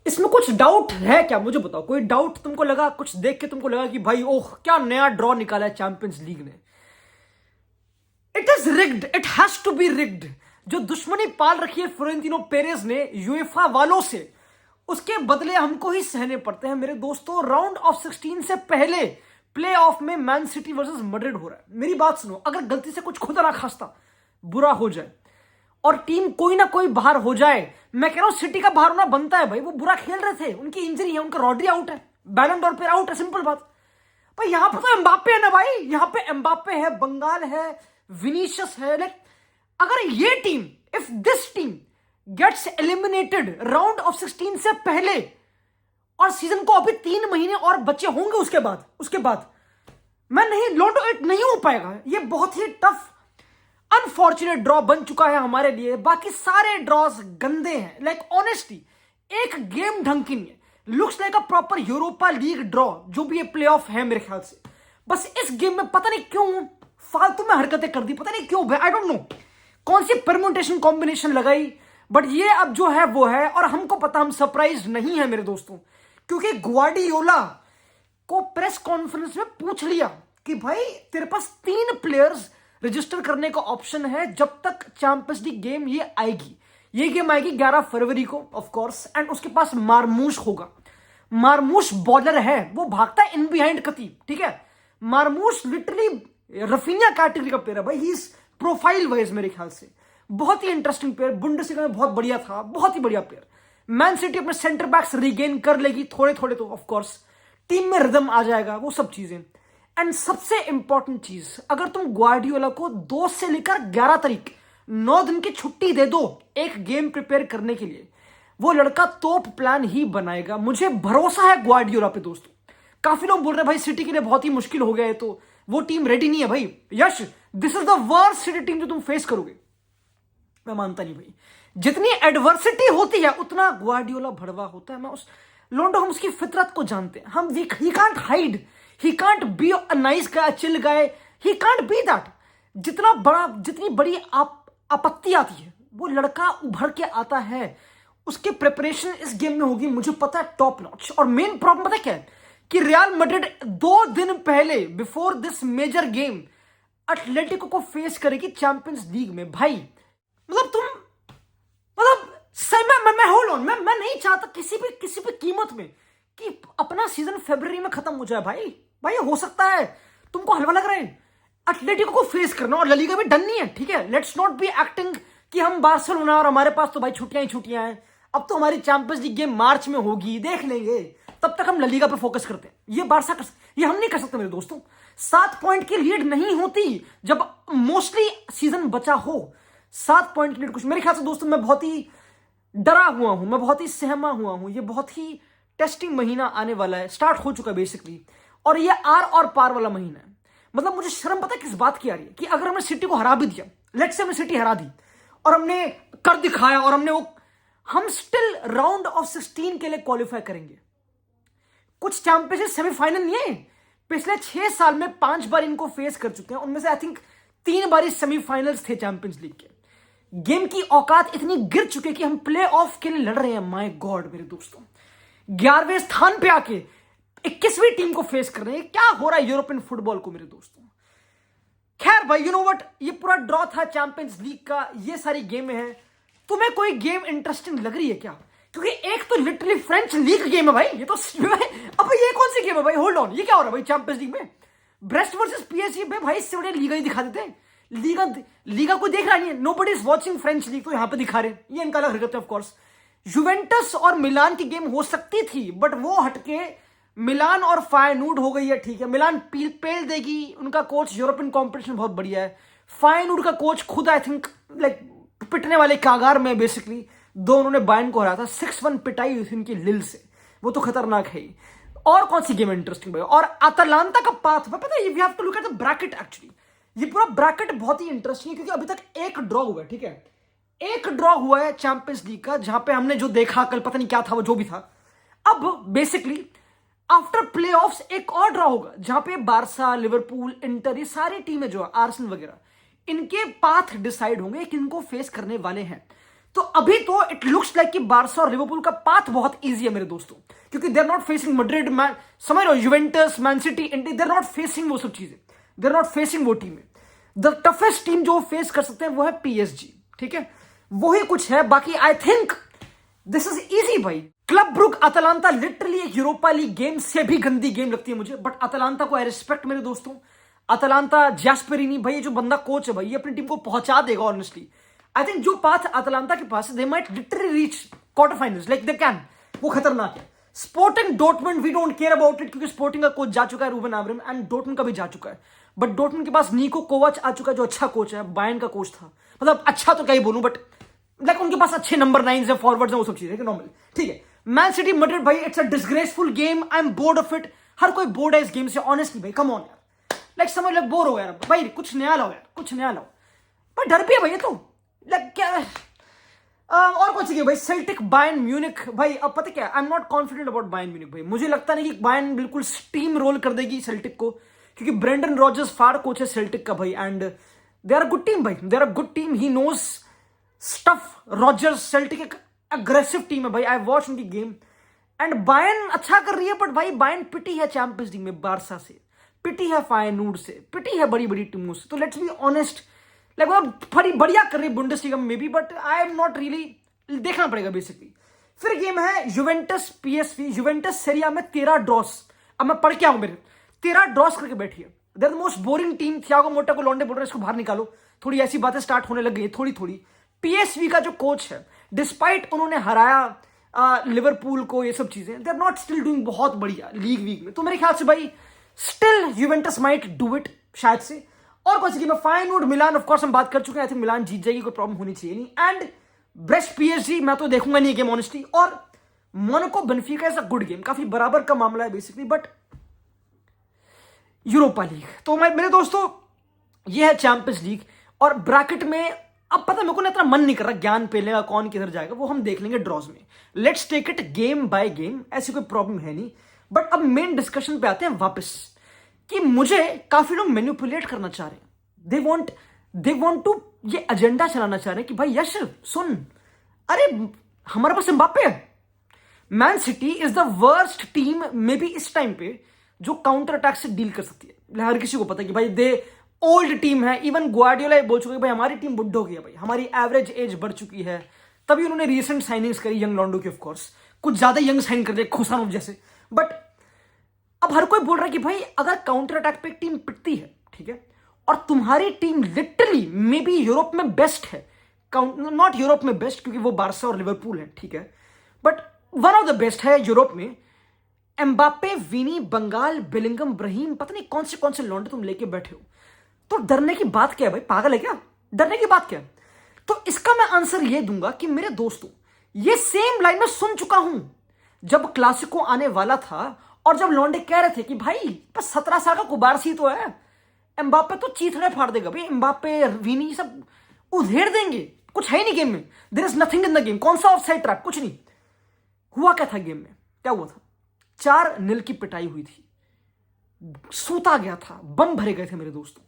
इसमें कुछ डाउट है क्या? मुझे बताओ, कोई डाउट तुमको लगा? कुछ देख के तुमको लगा कि भाई ओह क्या नया ड्रॉ निकाला है चैंपियंस लीग ने? It is rigged, it has to be rigged. जो दुश्मनी पाल रखी है फ्लोरेंटिनो पेरेज ने यूएफा वालों से, उसके बदले हमको ही सहने पड़ते हैं मेरे दोस्तों। राउंड ऑफ 16 से पहले प्ले ऑफ में मैन सिटी वर्सेस मैड्रिड हो रहा है। मेरी बात सुनो, अगर गलती से कुछ खुदा ना खास्ता बुरा हो जाए और टीम कोई ना कोई बाहर हो जाए, मैं कह रहा हूं सिटी का बाहर होना बनता है भाई। वो बुरा खेल रहे थे, उनकी इंजरी है, उनका रॉड्री आउट है, बैलन डॉर पे आउट है, सिंपल बात भाई। यहां पर तो एम्बाप्पे है ना भाई, यहां पे एम्बाप्पे है, बंगाल है, विनीशियस है। लाइक अगर ये team, if this team gets eliminated round of 16 से पहले, और सीजन को अभी 3 महीने और बचे होंगे उसके बाद मैं नहीं लौटो, इट नहीं हो पाएगा। ये बहुत ही टफ अनफॉर्चुनेट ड्रॉ बन चुका है हमारे लिए। बाकी सारे ड्रॉज गंदे हैं, लाइक ऑनेस्टली एक गेम ढंग की नहीं है। Looks like a proper Europa league draw जो भी ये प्ले ऑफ है मेरे ख्याल से। बस इस गेम में पता नहीं क्यों फालतू में हरकतें कर दी, पता नहीं क्यों भाई, आई डोंट नो कौन सी परम्यूटेशन कॉम्बिनेशन लगाई, बट ये अब जो है वो है। और हमको पता, हम सरप्राइज नहीं है मेरे दोस्तों, क्योंकि ग्वार्डियोला को प्रेस कॉन्फ्रेंस में पूछ लिया कि भाई तेरे पास 3 प्लेयर्स रजिस्टर करने का ऑप्शन है जब तक चैंपियंस लीग गेम ये आएगी। ये गेम आएगी 11 फरवरी को ऑफ कोर्स, एंड उसके पास मारमूश होगा। मारमूश बॉलर है, वो भागता है इन बिहाइंड कती, ठीक है। मारमूश लिटरली रफीनिया कैटेगरी का प्लेयर है भाई। ही इज प्रोफाइल वाइज मेरे ख्याल से बहुत ही इंटरेस्टिंग प्लेयर, बुंडेसलीगा में बहुत बढ़िया था, बहुत ही बढ़िया प्लेयर। मैन सिटी अपने सेंटर बैक्स रिगेन कर लेगी थोड़े थोड़े, तो ऑफ कोर्स टीम में रिदम आ जाएगा, वो सब चीजें। एंड सबसे इंपॉर्टेंट चीज, अगर तुम ग्वार्डियोला को 2 से लेकर 11 तारीख 9 दिन की छुट्टी दे दो एक गेम प्रिपेयर करने के लिए, वो लड़का तोप प्लान ही बनाएगा। मुझे भरोसा है ग्वार्डियोला पे दोस्तों। काफी लोग बोल रहे हैं भाई सिटी के लिए बहुत ही मुश्किल हो गया है, तो वो टीम रेडी नहीं है भाई। Yes, this is the worst City team जो तुम फेस करोगे। मैं मानता नहीं भाई, जितनी एडवर्सिटी होती है उतना ग्वार्डियोला भड़वा होता है। मैं उस लोंडो, हम उसकी फितरत को जानते हैं। हम he can't hide, he can't be a nice guy, chill guy, he can't be that. जितनी बड़ी आपत्ति आती है वो लड़का उभर के आता है। उसकी प्रिपरेशन इस गेम में होगी, मुझे पता है, टॉप नॉच। और मेन प्रॉब्लम पता क्या है कि रियल मैड्रिड 2 दिन पहले before this major game Atletico को फेस करेगी चैंपियंस लीग में भाई। मतलब तुम, मतलब सही में मैं होल्ड ऑन, मैं नहीं चाहता किसी भी कीमत में कि अपना सीजन फरवरी में खत्म हो जाए भाई। भाई हो सकता है तुमको हलवा लग रहा है, एटलेटिको को फेस करना और ला लीगा भी डन नहीं है, ठीक है। लेट्स नॉट बी एक्टिंग कि हम बार्सिलोना और हमारे पास तो भाई छुट्टियां ही छुट्टियां हैं। अब तो हमारी चैंपियंस लीग गेम मार्च में होगी, देख लेंगे, तब तक हम ला लीगा पे फोकस करते हैं। ये हम नहीं कर सकते मेरे दोस्तों। 7 पॉइंट की लीड नहीं होती जब मोस्टली सीजन बचा हो। 7 पॉइंट की लीड कुछ, मेरे ख्याल से दोस्तों मैं बहुत ही डरा हुआ हूं, मैं बहुत ही सहमा हुआ हूं। ये बहुत ही टेस्टिंग महीना आने वाला है, स्टार्ट हो चुका है बेसिकली, और ये आर और पार वाला महीना है। मतलब मुझे शर्म पता है किस बात की आ रही है कि अगर हमने सिटी को हरा भी दिया, लेट्स से हमने सिटी हरा दी और हमने कर दिखाया और हम स्टिल राउंड ऑफ 16 के लिए क्वालिफाई करेंगे। कुछ चैंपियनशिप सेमीफाइनल नहीं है, पिछले 6 साल में 5 बार इनको फेस कर चुके हैं, उनमें से I think 3 bar he semifinals थे चैंपियंस लीग के। गेम की औकात इतनी गिर चुकी है कि हम प्ले ऑफ के लिए लड़ रहे हैं। माय गॉड मेरे दोस्तों, 11वें स्थान पे आके 21वीं टीम को फेस कर रहे हैं। क्या हो रहा है यूरोपियन फुटबॉल को मेरे दोस्तों। खैर भाई, यू नो व्हाट, ये पूरा ड्रॉ था चैंपियंस लीग का, ये सारी गेमें हैं। तुम्हें कोई गेम इंटरेस्टिंग लग रही है क्या? क्योंकि एक तो लिटरली फ्रेंच लीग गेम है भाई, ये तो अब ये कौन सी गेम है भाई? होल्ड ऑन, ये क्या हो रहा है भाई चैंपियंस लीग में? ब्रेस्ट वर्सेस पीएसजी में भाई, इससे बड़े लीगा ही दिखा देते हैं। लीगा कोई देख रहा नहीं है, nobody is watching French league, तो यहां पे दिखा रहे हैं। ये इनका अलग हरकत है ऑफ कोर्स। जुवेंटस और मिलान की गेम हो सकती थी, बट वो हटके मिलान और फायनूर्ड हो गई है, ठीक है। मिलान पेल देगी, उनका कोच यूरोपियन कॉम्पिटिशन बहुत बढ़िया है। फायनूर्ड का कोच खुद आई थिंक लाइक पिटने वाले कागार में, बेसिकली दोनों ने बायर्न को हराया था 6-1 पिटाई हुई थी उनकी लिल से, वो तो खतरनाक है ही। और कौन सी गेम इंटरेस्टिंग भाई? और अटलांटा का पाथ, पता है, we have to look at the bracket actually. ये पूरा ब्रैकेट बहुत ही इंटरेस्टिंग है क्योंकि अभी तक एक ड्रॉ हुआ है, ठीक है। एक ड्रॉ हुआ है चैंपियंस लीग का, जहां पे हमने जो देखा कल, पता नहीं क्या था वो, जो भी था। अब बेसिकली आफ्टर प्लेऑफ्स एक और ड्रॉ होगा जहां पे बारसा, लिवरपूल, इंटर, ये सारी टीमें जो है, आर्सेनल वगैरह, इनके पाथ डिसाइड होंगे कि इनको फेस करने वाले हैं। तो अभी तो इट लुक्स लाइक कि बार्सा और लिवरपूल का पाथ बहुत इजी है मेरे दोस्तों, क्योंकि they are not facing Madrid, man समझ रहे हो, यूवेंटस, मैन सिटी, इंडी, दे आर नॉट फेसिंग वो सब चीजें, दे आर नॉट फेसिंग वो टीमें। द टफेस्ट टीम जो फेस कर सकते हैं वो है पीएसजी, ठीक है, वही कुछ है। बाकी I think this is easy भाई। क्लब ब्रुक अतलांता लिटरली एक यूरोपा लीग गेम से भी गंदी गेम लगती है मुझे, बट अतलांता को आई रिस्पेक्ट मेरे दोस्तों। अतलांता, जैस्पेरिनी भाई, ये जो बंदा कोच है भाई, ये अपनी टीम को पहुंचा देगा ऑनेस्टली। आई थिंक जो पाथ अतलांता के पास है, they might literally reach quarter finals, like they can, वो खतरनाक है। Sporting Dortmund we don't care about it, क्योंकि स्पोर्टिंग का कोच जा चुका है रूबन आमोरिम, एंड डॉर्टमुंड का भी जा चुका है, बट डॉर्टमुंड के पास निको कोवाच आ चुका है जो अच्छा कोच है, बायर्न का कोच था, मतलब अच्छा तो क्या ही बोलूं, बट लाइक उनके पास अच्छे नंबर 9 है, फॉरवर्ड्स हैं, वो सब चीजें नॉर्मल, ठीक है। मैन सिटी मैड्रिड भाई, it's a disgraceful game, I am bored of it. हर कोई बोर्ड है इस गेम से ऑनेस्टली भाई, कम ऑन यार, लाइक समझ लो बोर हो गया यार भाई, कुछ नया लाओ यार, कुछ नया लाओ। पर डर भी है भाई ये तो, लाइक क्या और कुछ भाई, सेल्टिक, बायर्न म्यूनिख भाई, अब पता क्या, I am not confident about Bayern Munich भाई। मुझे लगता नहीं कि बायर्न बिल्कुल स्टीम रोल कर देगी सेल्टिक को, क्योंकि ब्रेंडन रॉजर्स फाड़ कोच है सेल्टिक का भाई, and they are a good team भाई, they are a good team, he knows stuff. Rodgers, Celtic एक अग्रेसिव टीम है भाई, आई वॉच उनकी गेम, एंड बायर्न अच्छा कर रही है, बट भाई बायर्न पिटी है चैंपियंस लीग में बारसा से, पिटी है फायनूर्ड से, पिटी है बड़ी बड़ी टीमों से। तो लेट्स बी ऑनेस्ट, लाइक वो बड़ी बढ़िया कर रही है बुंडेसलीगा में भी, but I am not really, देखना पड़ेगा बेसिकली। फिर गेम है यूवेंटस पीएसवी। यूवेंटस सीरिया में 13 ड्रॉस, अब मैं पढ़ के आऊं मेरे, 13 ड्रॉस करके बैठी है। They are the most boring team. Thiago Motta को लौंडे बोल रहे हैं इसको बाहर निकालो, थोड़ी ऐसी बातें स्टार्ट होने लग गई थोड़ी थोड़ी। पीएसवी का जो कोच है, डिस्पाइट उन्होंने हराया लिवरपूल को, ये सब चीजें, they are not still doing बहुत बढ़िया लीग वीक में। तो मेरे ख्याल से भाई still Juventus might do it शायद से। और कौन सी गेम है, फायनूर्ड मिलान, ऑफ कोर्स हम बात कर चुके हैं, आई थिंक मिलान जीत जाएगी, कोई प्रॉब्लम होनी चाहिए नहीं। एंड ब्रेस्ट पीएसजी मैं तो देखूंगा नहीं गेम ऑनेस्टली। और Monaco Benfica is a good game, काफी बराबर का मामला है बेसिकली, बट यूरोपा लीग। तो मेरे दोस्तों ये है चैंपियंस लीग। और ब्रैकेट में अब पता मेरे को ना इतना मन नहीं कर रहा ज्ञान पेलने का, कौन किधर जाएगा वो हम देख लेंगे ड्रॉज में। Let's take it game by game, ऐसी कोई प्रॉब्लम है नहीं। बट अब मेन डिस्कशन पे आते हैं वापस, कि मुझे काफी लोग मैनिपुलेट करना चाह रहे हैं, दे वांट टू ये एजेंडा चलाना चाह रहे हैं कि भाई यश सुन, अरे हमारे पास एम्बाप्पे है। Man city is the worst team may be इस टाइम पे जो काउंटर अटैक से डील कर सकती है। हर किसी को पता है कि भाई दे ओल्ड टीम है, इवन ग्वार्डियोला बोल चुके भाई हमारी टीम बुड्ढ हो गई है भाई, हमारी एवरेज एज बढ़ चुकी है। तभी उन्होंने रिसेंट साइनिंग्स करी यंग लॉन्डो की, ऑफ कोर्स कुछ ज्यादा यंग साइन कर दिए खुशानोव जैसे। बट अब हर कोई बोल रहा है कि भाई अगर काउंटर अटैक पे एक टीम पिटती है, ठीक है, और तुम्हारी team literally may be Europe में बेस्ट है, नॉट यूरोप में बेस्ट क्योंकि वो बार्सा और लिवरपूल है, ठीक है, but one of the best है यूरोप में। एम्बाप्पे, विनी, बंगाल, बेलिंगम, ब्राहीम, पता नहीं कौन से लॉन्डे तुम लेके बैठे हो। तो डरने की बात क्या है भाई, पागल है क्या, डरने की बात क्या है। तो इसका मैं आंसर ये दूंगा कि मेरे दोस्तों ये सेम लाइन में सुन चुका हूं जब क्लासिको आने वाला था, और जब लॉन्डे कह रहे थे कि भाई बस 17 साल का कुबारसी तो है, एम्बाप्पे तो चीथड़े फाड़ देगा भाई, एम्बाप्पे, विनी सब उधेड़ देंगे, कुछ है ही नहीं गेम में, there is nothing in the game. कौन सा ऑफसाइड ट्रैप, कुछ नहीं हुआ। क्या था गेम में, क्या हुआ था, 4-0 की पिटाई हुई थी, सूता गया था, बम भरे गए थे मेरे दोस्तों।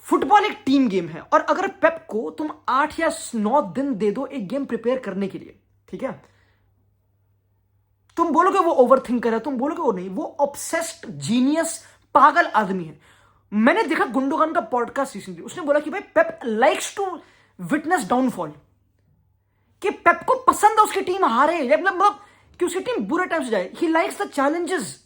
फुटबॉल एक टीम गेम है, और अगर पेप को तुम 8 या 9 दिन दे दो एक गेम प्रिपेयर करने के लिए, ठीक है, तुम बोलोगे वो ओवरथिंकर है, तुम बोलोगे वो नहीं, वो ऑब्सेस्ड जीनियस पागल आदमी है। मैंने देखा गुंडोगन का पॉडकास्ट रिसेंटली, उसने बोला कि भाई पेप लाइक्स टू विटनेस डाउनफॉल, कि पेप को पसंद है उसकी टीम हारे, मतलब कि उसकी टीम बुरे टाइम से जाए। He likes the challenges.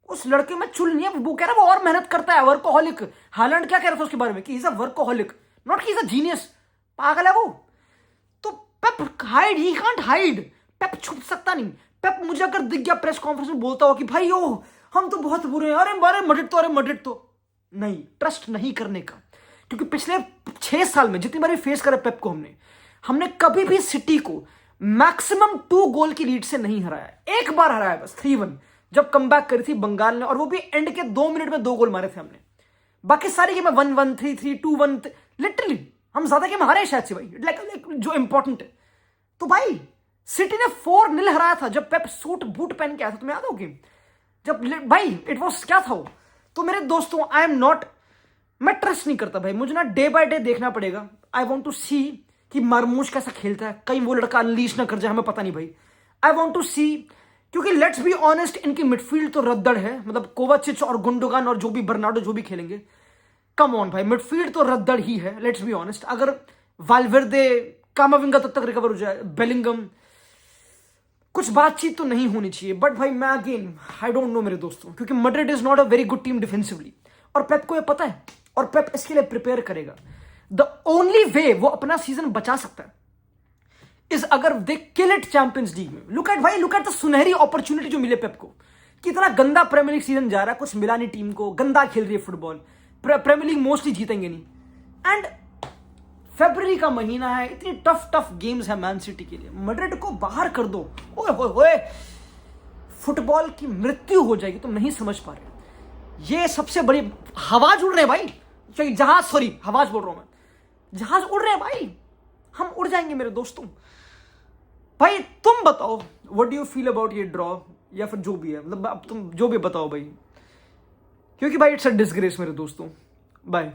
उस लड़के में चुल नहीं है, वो कह रहा है वो और मेहनत करता है, वर्कोहॉलिक। हालैंड क्या कह रहा था उसके बारे में कि he is a workaholic, not कि ही इज अ जीनियस, पागल है वो। तो पेप हाइड, ही कांट हाइड, पेप छुप सकता नहीं। पेप मुझे अगर दिख गया प्रेस कॉन्फ्रेंस में बोलता हो कि भाई ओ हम तो बहुत बुरे हैं, अरे मड्रिड तो नहीं, ट्रस्ट नहीं करने का। क्योंकि पिछले 6 साल में जितनी बार फेस करा पेप को हमने कभी भी सिटी को मैक्सिमम 2 गोल की लीड से नहीं हराया। एक बार हराया बस, 3-1, जब कमबैक करी थी बंगाल ने, और वो भी एंड के 2 मिनट में 2 गोल मारे थे हमने। बाकी सारी गेम 1-1, 3-3, 2-1, लिटरली हम ज्यादा गेम हारे शायद से भाई, लाइक जो इंपॉर्टेंट है। तो भाई सिटी ने 4-0 हराया था जब पेप सूट बूट पहन के आया था, तुम्हें याद हो गेम जब भाई इट वॉज क्या था वो। तो मेरे दोस्तों आई एम नॉट, मैं ट्रस्ट नहीं करता भाई, मुझे ना डे बाय डे देखना पड़ेगा। आई वॉन्ट टू सी कि मरमूश कैसा खेलता है, कहीं वो लड़का अनलीश ना कर जाए, हमें पता नहीं भाई। आई वॉन्ट टू सी, क्योंकि लेट्स बी ऑनेस्ट, इनकी मिडफील्ड तो रद्दड़ है, मतलब कोवाचिच और गुंडोगान और जो भी बर्नार्डो जो भी खेलेंगे, कम ऑन भाई, मिडफील्ड तो रद्दड़ ही है, लेट्स बी ऑनेस्ट। अगर वाल्वेर्दे कामाविंगा तब तक रिकवर हो जाए, बेलिंगम, कुछ बातचीत तो नहीं होनी चाहिए। बट भाई मैं अगेन आई डोंट नो मेरे दोस्तों, क्योंकि Madrid is not a very good team defensively, और पेप को ये पता है, और पेप इसके लिए प्रिपेयर करेगा। द ओनली वे वो अपना सीजन बचा सकता है इज अगर दे किल इट चैंपियंस लीग में। लुक एट भाई, लुक एट द सुनहरी अपॉर्चुनिटी जो मिले पेप को। कितना गंदा प्रीमियर लीग सीजन जा रहा है, कुछ मिला नहीं टीम को, गंदा खेल रही है फुटबॉल, प्रीमियर लीग मोस्टली जीतेंगे नहीं, एंड फरवरी का महीना है, इतनी टफ गेम्स है मैन सिटी के लिए, मैड्रिड को बाहर कर दो, ओए होए होए, फुटबॉल की मृत्यु हो जाएगी, तुम नहीं समझ पा रहे। ये सबसे बड़ी हवाज उड़ रहे हैं भाई, जहाज, सॉरी हवाज बोल रहा हूं मैं, जहाज उड़ रहे हैं भाई, हम उड़ जाएंगे मेरे दोस्तों। भाई तुम बताओ what do you feel about ये ड्रॉ, या फिर जो भी है, मतलब अब तुम जो भी बताओ भाई, क्योंकि भाई इट्स अ डिसग्रेस मेरे दोस्तों। बाय।